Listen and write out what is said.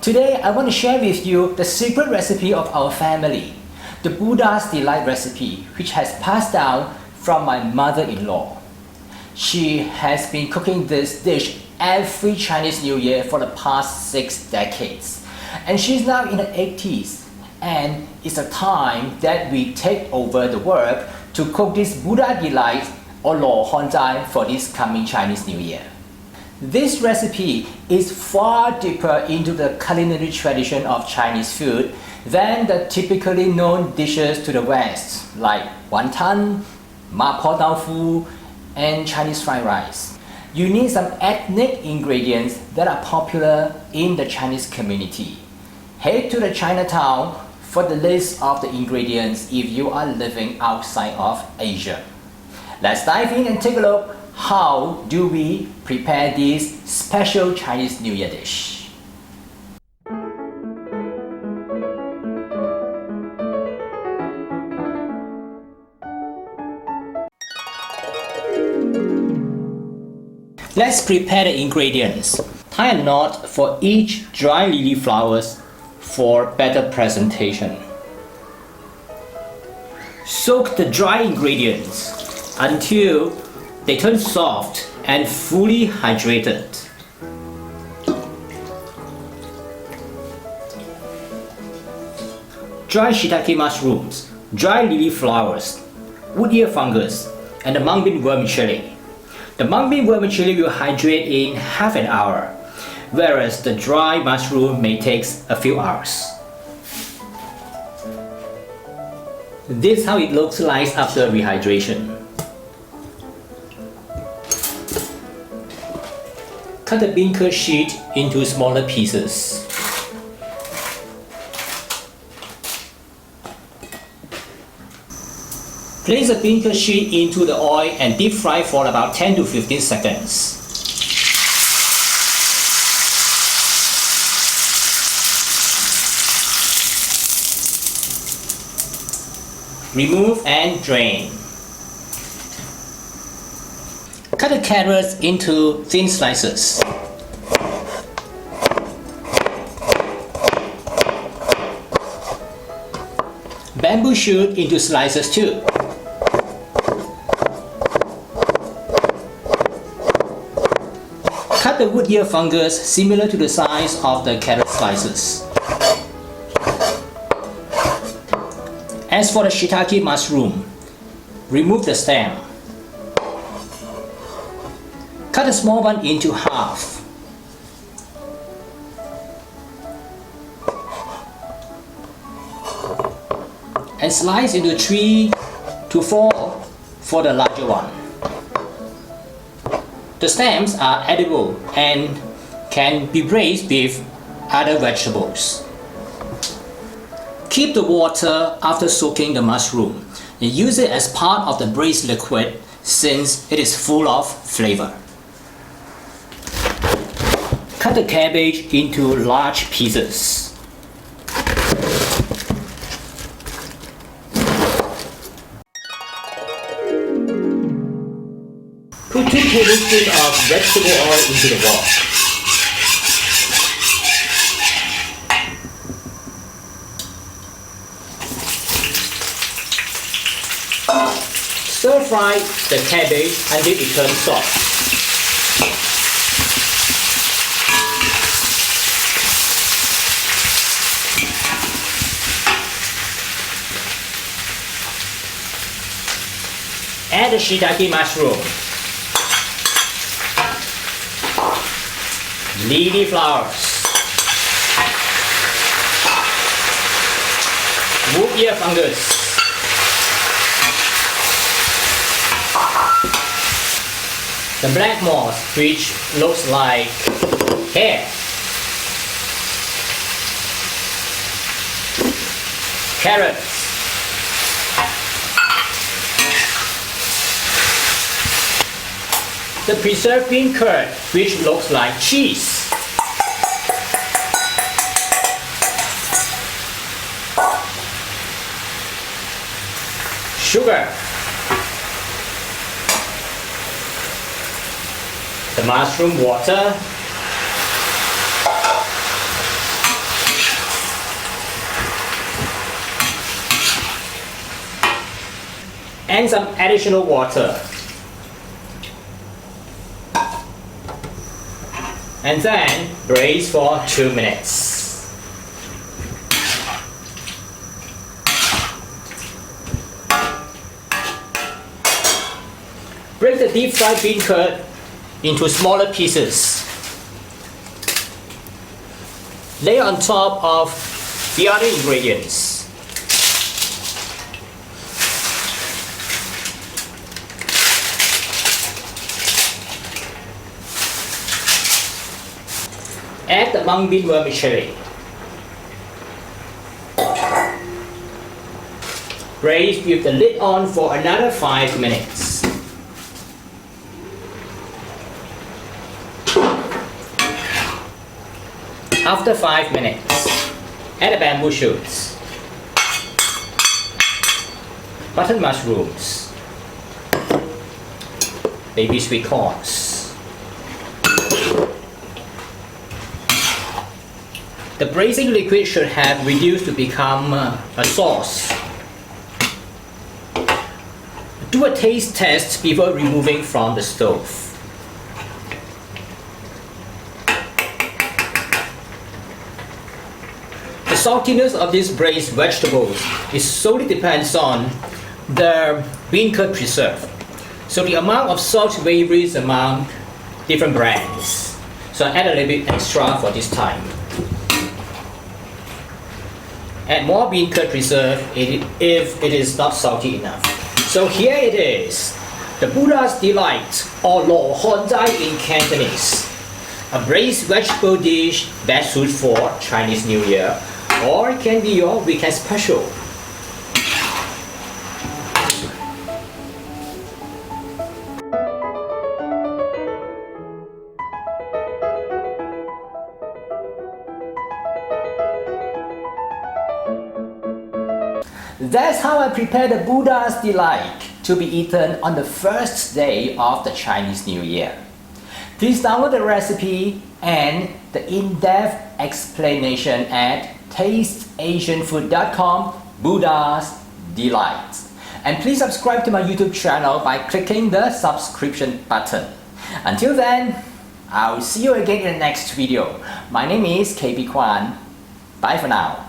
Today I want to share with you the secret recipe of our family, the Buddha's Delight recipe, which has passed down from my mother-in-law. She has been cooking this dish every Chinese New Year for the past 6 decades. And she's now in her 80s, and it's a time that we take over the work to cook this Buddha Delight or Lo Hon Zhai for this coming Chinese New Year. This recipe is far deeper into the culinary tradition of Chinese food than the typically known dishes to the West, like wonton, mapo tofu, and Chinese fried rice. You need some ethnic ingredients that are popular in the Chinese community. Head to the Chinatown for the list of the ingredients if you are living outside of Asia. Let's dive in and take a look. How do we prepare this special Chinese New Year dish? Let's prepare the ingredients. Tie a knot for each dry lily flowers for better presentation. Soak the dry ingredients until they turn soft and fully hydrated. Dry shiitake mushrooms, dry lily flowers, wood ear fungus, and the mung bean vermicelli. The mung bean vermicelli will hydrate in half an hour, whereas the dry mushroom may take a few hours. This is how it looks like after rehydration. Cut the beancurd sheet into smaller pieces. Place the beancurd sheet into the oil and deep fry for about 10 to 15 seconds. Remove and drain. Cut the carrots into thin slices. Bamboo shoot into slices too. Cut the wood ear fungus similar to the size of the carrot slices. As for the shiitake mushroom, remove the stem. Cut the small one into half. And slice into 3 to 4 for the larger one. The stems are edible and can be braised with other vegetables. Keep the water after soaking the mushroom and use it as part of the braised liquid since it is full of flavor. Cut the cabbage into large pieces. Put 2 tablespoons of vegetable oil into the wok. Stir fry the cabbage until it turns soft. Add the shiitake mushroom, lily flowers, wood ear fungus, the black moss, which looks like hair, carrots, the preserved bean curd, which looks like cheese, sugar, the mushroom water, and some additional water. And then braise for 2 minutes. Break the deep fried bean curd into smaller pieces. Lay on top of the other ingredients. Add the mung bean vermicelli. Braise with the lid on for another 5 minutes. After 5 minutes, add the bamboo shoots, button mushrooms, baby sweet corns. The braising liquid should have reduced to become a sauce. Do a taste test before removing from the stove. The saltiness of these braised vegetables solely depends on the bean curd preserve. So the amount of salt varies among different brands. So add a little bit extra for this time. Add more bean curd preserve if it is not salty enough. So here it is, the Buddha's Delight, or Lo Hon Zhai in Cantonese. A braised vegetable dish that suits for Chinese New Year, or it can be your weekend special. That's how I prepare the Buddha's Delight to be eaten on the first day of the Chinese New Year. Please download the recipe and the in-depth explanation at tasteasianfood.com Buddha's Delight. And please subscribe to my YouTube channel by clicking the subscription button. Until then, I'll see you again in the next video. My name is KB Kwan. Bye for now.